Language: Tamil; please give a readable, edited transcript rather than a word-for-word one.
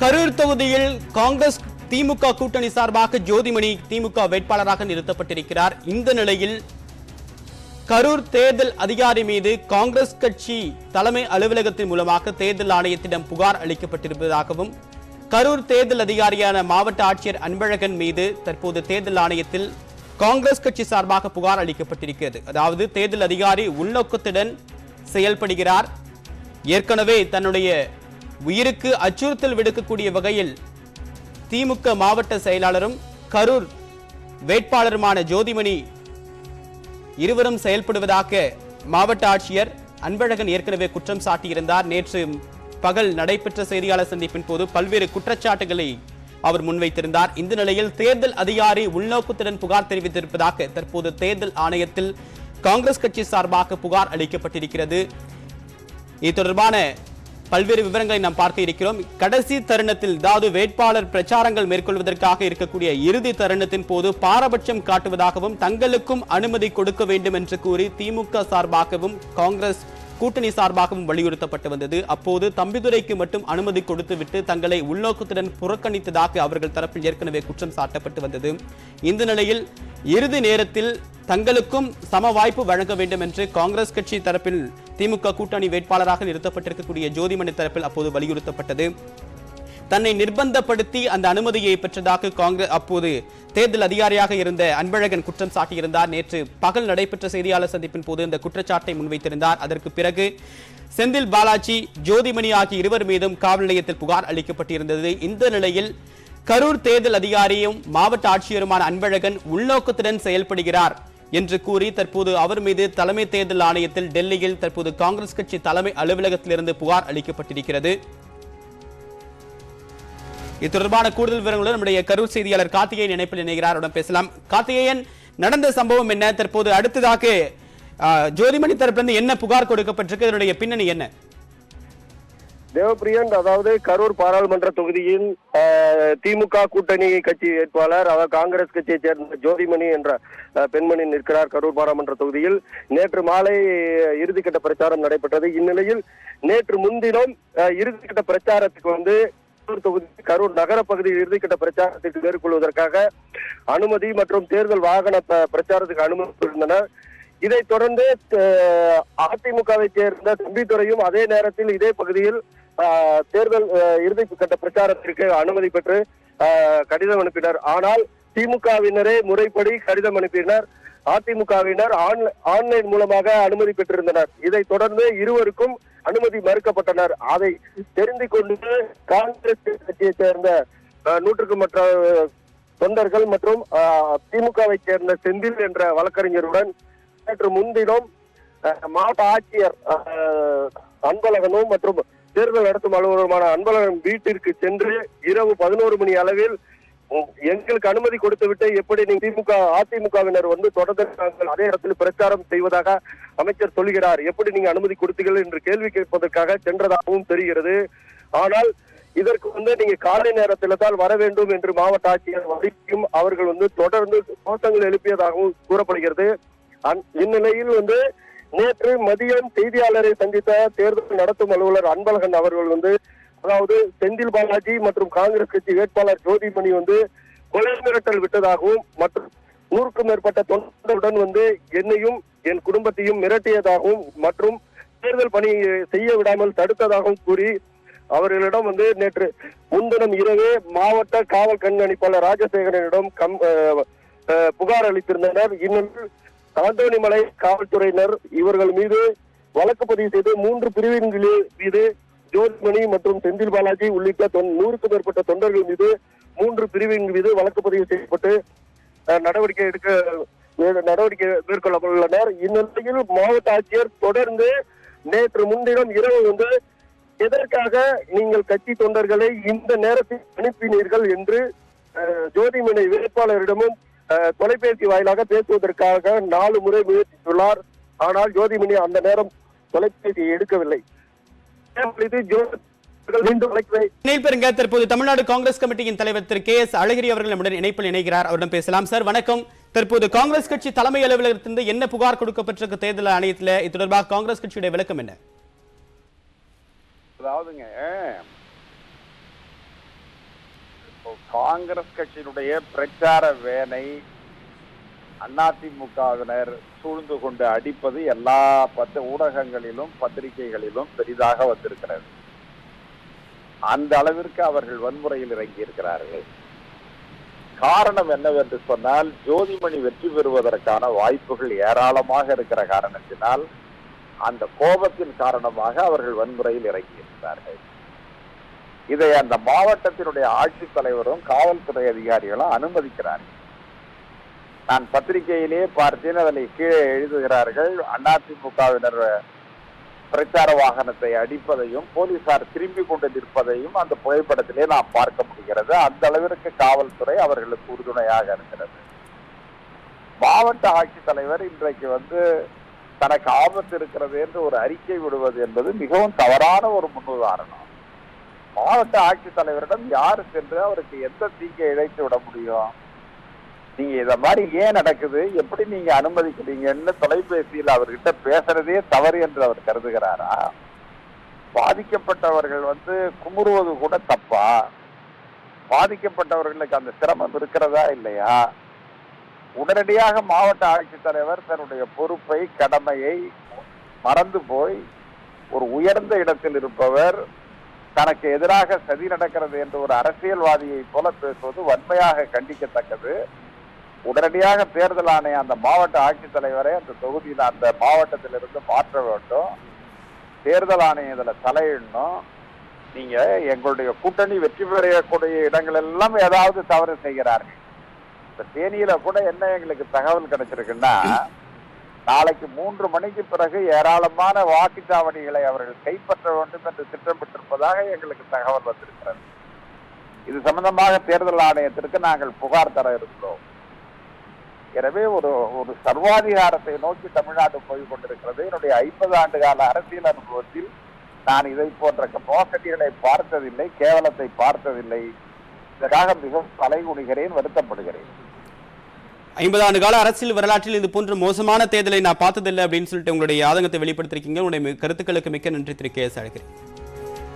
கரூர் தொகுதியில் காங்கிரஸ் திமுக கூட்டணி சார்பாக ஜோதிமணி திமுக வேட்பாளராக நிறுத்தப்பட்டிருக்கிறார். இந்த நிலையில் கரூர் தேர்தல் அதிகாரி மீது காங்கிரஸ் கட்சி தலைமை அலுவலகத்தின் மூலமாக தேர்தல் ஆணையத்திடம் புகார் அளிக்கப்பட்டிருப்பதாகவும், கரூர் தேர்தல் அதிகாரியான மாவட்ட ஆட்சியர் அன்பழகன் மீது தற்போது தேர்தல் ஆணையத்தில் காங்கிரஸ் கட்சி சார்பாக புகார் அளிக்கப்பட்டிருக்கிறது. அதாவது தேர்தல் அதிகாரி உள்நோக்கத்துடன் செயல்படுகிறார், ஏற்கனவே தன்னுடைய உயிருக்கு அச்சுறுத்தல் விடுக்கக்கூடிய வகையில் திமுக மாவட்ட செயலாளரும் கரூர் வேட்பாளருமான ஜோதிமணி இருவரும் செயல்படுவதாக மாவட்ட ஆட்சியர் அன்பழகன் ஏற்கனவே குற்றம் சாட்டியிருந்தார். நேற்று பகல் நடைபெற்ற செய்தியாளர் சந்திப்பின் போது பல்வேறு குற்றச்சாட்டுகளை அவர் முன்வைத்திருந்தார். இந்த நிலையில் தேர்தல் அதிகாரி உள்நோக்கத்துடன் புகார் தெரிவித்திருப்பதாக தற்போது தேர்தல் ஆணையத்தில் காங்கிரஸ் கட்சி சார்பாக புகார் அளிக்கப்பட்டிருக்கிறது. இது தொடர்பான பல்வேறு விவரங்களை நாம் பார்க்க இருக்கிறோம். கடைசி தருணத்தில், அதாவது வேட்பாளர் பிரச்சாரங்கள் மேற்கொள்வதற்காக இருக்கக்கூடிய இறுதி தருணத்தின் போது பாரபட்சம் காட்டுவதாகவும் தங்களுக்கும் அனுமதி கொடுக்க வேண்டும் என்று கூறி திமுக சார்பாகவும் காங்கிரஸ் கூட்டணி சார்பாகவும் வலியுறுத்தப்பட்டு வந்தது. அப்போது தம்பிதுரைக்கு மட்டும் அனுமதி கொடுத்துவிட்டு தங்களை உள்நோக்கத்துடன் புறக்கணித்ததாக அவர்கள் தரப்பில் ஏற்கனவே குற்றம் சாட்டப்பட்டு வந்தது. இந்த நிலையில் இறுதி நேரத்தில் தங்களுக்கும் சம வாய்ப்பு வழங்க வேண்டும் என்று காங்கிரஸ் கட்சி தரப்பில் திமுக கூட்டணி வேட்பாளராக நிறுத்தப்பட்டிருக்கக்கூடிய ஜோதிமணி தரப்பில் அப்போது வலியுறுத்தப்பட்டது. தன்னை நிர்பந்தப்படுத்தி அந்த அனுமதியை பெற்றதாக காங்கிரஸ் அப்போது தேர்தல் அதிகாரியாக இருந்த அன்பழகன் குற்றம் சாட்டியிருந்தார். நேற்று பகல் நடைபெற்ற செய்தியாளர் சந்திப்பின் போது இந்த குற்றச்சாட்டை முன்வைத்திருந்தார். அதற்கு பிறகு செந்தில் பாலாஜி, ஜோதிமணி ஆகிய இருவர் மீதும் காவல் நிலையத்தில் புகார் அளிக்கப்பட்டிருந்தது. இந்த நிலையில் கரூர் தேர்தல் அதிகாரியும் மாவட்ட ஆட்சியருமான அன்பழகன் உள்நோக்கத்துடன் செயல்படுகிறார் என்று கூறி தற்போது அவர் மீது தலைமை தேர்தல் ஆணையத்தில் டெல்லியில் தற்போது காங்கிரஸ் கட்சி தலைமை அலுவலகத்திலிருந்து புகார் அளிக்கப்பட்டிருக்கிறது. இது தொடர்பான கூடுதல் விவரங்களுடன் நம்முடைய கரூர் செய்தியாளர் கார்த்திகேயன் இணைப்பில் இணைகிறார். அவருடன் பேசலாம். கார்த்திகேயன், நடந்த சம்பவம் என்ன? தற்போது அடுத்ததாக ஜோதிமணி தரப்பிலிருந்து என்ன புகார் கொடுக்கப்பட்டிருக்கு? இதனுடைய பின்னணி என்ன? தேவப்பிரியன், அதாவது கரூர் பாராளுமன்ற தொகுதியின் திமுக கூட்டணி கட்சி வேட்பாளர், அதாவது காங்கிரஸ் கட்சியை சேர்ந்த ஜோதிமணி என்ற பெண்மணி நிற்கிறார் கரூர் பாராளுமன்ற தொகுதியில். நேற்று மாலை இறுதிக்கட்ட பிரச்சாரம் நடைபெற்றது. இந்நிலையில் நேற்று முன்தினம் இறுதிக்கட்ட பிரச்சாரத்துக்கு கரூர் நகர பகுதியில் இறுதிக்கட்ட பிரச்சாரத்திற்கு மேற்கொள்வதற்காக அனுமதி மற்றும் தேர்தல் வாகன பிரச்சாரத்துக்கு அனுமதி இருந்தனர். இதைத் தொடர்ந்து அதிமுகவை சேர்ந்த தம்பிதுரையும் அதே நேரத்தில் இதே பகுதியில் தேர்தல் இறுதிக்கட்ட பிரச்சாரத்திற்கு அனுமதி பெற்று கடிதம் அனுப்பினர். ஆனால் திமுகவினரே முறைப்படி கடிதம் அனுப்பினர். அதிமுகவினர் ஆன்லைன் மூலமாக அனுமதி பெற்றிருந்தனர். இதைத் தொடர்ந்து இருவருக்கும் அனுமதி மறுக்கப்பட்டனர். அதை தெரிந்து கொண்டு காங்கிரஸ் கட்சியை சேர்ந்த நூற்றுக்கும் மற்ற தொண்டர்கள் மற்றும் திமுகவை சேர்ந்த செந்தில் என்ற வழக்கறிஞருடன் நேற்று முன்தினம் மாவட்ட ஆட்சியர் அன்பழகனும் மற்றும் தேர்தல் நடத்தும் அலுவலருமான அன்பழகன் வீட்டிற்கு சென்று இரவு 11 மணி அளவில் எங்களுக்கு அனுமதி கொடுத்துவிட்டு எப்படி நீங்க அதிமுகவினர் தொடர்ந்து அதே இடத்தில் பிரச்சாரம் செய்வதாக அமைச்சர் சொல்கிறார், எப்படி நீங்க அனுமதி கொடுத்தீர்கள் என்று கேள்வி கேட்பதற்காக சென்றதாகவும் தெரிகிறது. ஆனால் இதற்கு நீங்க காலை நேரத்தில் தான் வர வேண்டும் என்று மாவட்ட ஆட்சியர் வலிக்கும் அவர்கள் தொடர்ந்து கோஷங்கள் எழுப்பியதாகவும் கூறப்படுகிறது. இந்நிலையில் நேற்று மதியம் செய்தியாளரை சந்தித்த தேர்தல் நடத்தும் அலுவலர் அன்பழகன் அவர்கள் அதாவது செந்தில் பாலாஜி மற்றும் காங்கிரஸ் கட்சி வேட்பாளர் ஜோதிமணி கொலை மிரட்டல் விட்டதாகவும் மற்றும் 100க்கும் மேற்பட்ட தொண்டருடன் என்னையும் என் குடும்பத்தையும் மிரட்டியதாகவும் மற்றும் தேர்தல் பணி செய்ய விடாமல் தடுத்ததாகவும் கூறி அவர்களிடம் நேற்று முன்தினம் இரவே மாவட்ட காவல் கண்காணிப்பாளர் ராஜசேகரனிடம் புகார் அளித்திருந்தனர். இன்னும் தாந்தோணிமலை காவல்துறையினர் இவர்கள் மீது வழக்கு பதிவு செய்து 3 பிரிவின் மீது ஜோதிமணி மற்றும் செந்தில் பாலாஜி உள்ளிட்ட 100க்கும் மேற்பட்ட தொண்டர்கள் மீது 3 பிரிவின் மீது வழக்கு பதிவு செய்யப்பட்டு நடவடிக்கை மேற்கொள்ளப்பட்டுள்ளனர். இந்நிலையில் மாவட்ட ஆட்சியர் தொடர்ந்து நேற்று முன்தினம் இரவு எதற்காக நீங்கள் கட்சி தொண்டர்களை இந்த நேரத்தில் அனுப்பினீர்கள் என்று ஜோதிமணி வேட்பாளரிடமும் தொலைபேசி வாயிலாக பேசுவதற்காக 4 முறை முயற்சித்துள்ளார். ஆனால் ஜோதிமணி அந்த நேரம் தொலைபேசியை எடுக்கவில்லை. தற்போது தமிழ்நாடு காங்கிரஸ் கமிட்டியின் தலைவர் திரு KS அழகிரி அவர்கள் நம்முடன் இணைப்பில் இணைகிறார். அவரிடம் பேசலாம். சார் வணக்கம். தற்போது காங்கிரஸ் கட்சி தலைமை அலுவலகத்திலிருந்து என்ன புகார் கொடுக்கப்பட்டிருக்கு தேர்தல் ஆணையத்தில்? இது தொடர்பாக காங்கிரஸ் கட்சியுடைய விளக்கம் என்ன? அதாவதுங்க காங்கிரஸ் கட்சியினுடைய பிரச்சார வேனை அதிமுகவினர் சூழ்ந்து கொண்டு அடிப்பது எல்லா ஊடகங்களிலும் பத்திரிகைகளிலும் பெரிதாக வந்திருக்கிறது. அந்த அளவிற்கு அவர்கள் வன்முறையில் இறங்கி இருக்கிறார்கள். காரணம் என்னவென்று சொன்னால், ஜோதிமணி வெற்றி பெறுவதற்கான வாய்ப்புகள் ஏராளமாக இருக்கிற காரணத்தினால் அந்த கோபத்தின் காரணமாக அவர்கள் வன்முறையில் இறங்கி இருக்கிறார்கள். இதை அந்த மாவட்டத்தினுடைய ஆட்சித்தலைவரும் காவல்துறை அதிகாரிகளும் அனுமதிக்கிறார்கள். நான் பத்திரிகையிலேயே பார்த்தேன், அதில் கீழே எழுதுகிறார்கள், அதிமுகவினர் பிரச்சார வாகனத்தை அடிப்பதையும் போலீசார் திரும்பி கொண்டு நிற்பதையும் அந்த புகைப்படத்திலே நாம் பார்க்க முடிகிறது. அந்த அளவிற்கு காவல்துறை அவர்களுக்கு உறுதுணையாக இருக்கிறது. மாவட்ட ஆட்சித்தலைவர் இன்றைக்கு தனக்கு ஆபத்து இருக்கிறது என்று ஒரு அறிக்கை விடுவது என்பது மிகவும் தவறான ஒரு முன்னுதாரணம். மாவட்ட ஆட்சித்தலைவரிடம் யாரு சென்று அவருக்கு எந்த தீங்கை இழைத்து விட முடியும்? நீங்க இத மாதிரி ஏன் நடக்குது, எப்படி நீங்க அனுமதிக்கிறீங்கன்னு தொலைபேசியில் அவர்கிட்ட பேசுறதே தவறு என்று அவர் கருதுகிறாரா? பாதிக்கப்பட்டவர்கள் குமுறுவது கூட தப்பா? பாதிக்கப்பட்டவர்களுக்கு அந்த சிரமம் இருக்கிறதா இல்லையா? உடனடியாக மாவட்ட ஆட்சித்தலைவர் தன்னுடைய பொறுப்பை, கடமையை மறந்து போய் ஒரு உயர்ந்த இடத்தில் இருப்பவர் தனக்கு எதிராக சதி நடக்கிறது என்று ஒரு அரசியல்வாதியை போல பேசுவது வன்மையாக கண்டிக்கத்தக்கது. உடனடியாக தேர்தல் ஆணையம் அந்த மாவட்ட ஆட்சித்தலைவரை அந்த தொகுதியில் அந்த மாவட்டத்திலிருந்து மாற்ற வேண்டும். தேர்தல் ஆணையம் இதுல தலையிடணும். நீங்க எங்களுடைய கூட்டணி வெற்றி பெறக்கூடிய இடங்கள் எல்லாம் ஏதாவது தவறு செய்கிறார்கள். இந்த தேனியில கூட என்ன எங்களுக்கு தகவல் கிடைச்சிருக்குன்னா, நாளைக்கு 3 மணிக்கு பிறகு ஏராளமான வாக்குச்சாவடிகளை அவர்கள் கைப்பற்ற வேண்டும் என்று திட்டமிட்டிருப்பதாக எங்களுக்கு தகவல் வந்திருக்கிறது. இது சம்பந்தமாக தேர்தல் ஆணையத்திற்கு நாங்கள் புகார் தர இருக்கிறோம். எனவே ஒரு சர்வாதிகாரத்தை நோக்கி தமிழ்நாடு போய் கொண்டிருக்கிறது. என்னுடைய 50 ஆண்டு கால அரசியல் அனுபவத்தில் நான் இதை போன்ற மோசடிகளை பார்த்ததில்லை, கேவலத்தை பார்த்ததில்லை. இதற்காக மிகவும் தலைகுனிகிறேன், வருத்தப்படுகிறேன். 50 ஆண்டு கால அரசியல் வரலாற்றில் இது போன்ற மோசமான தேர்தலை நான் பார்த்ததில்லை அப்படின்னு சொல்லிட்டு உங்களுடைய ஆதங்கத்தை வெளிப்படுத்திருக்கீங்க. உங்களுடைய கருத்துக்களுக்கு மிக்க நன்றி திரு கே எஸ். அழகிரி.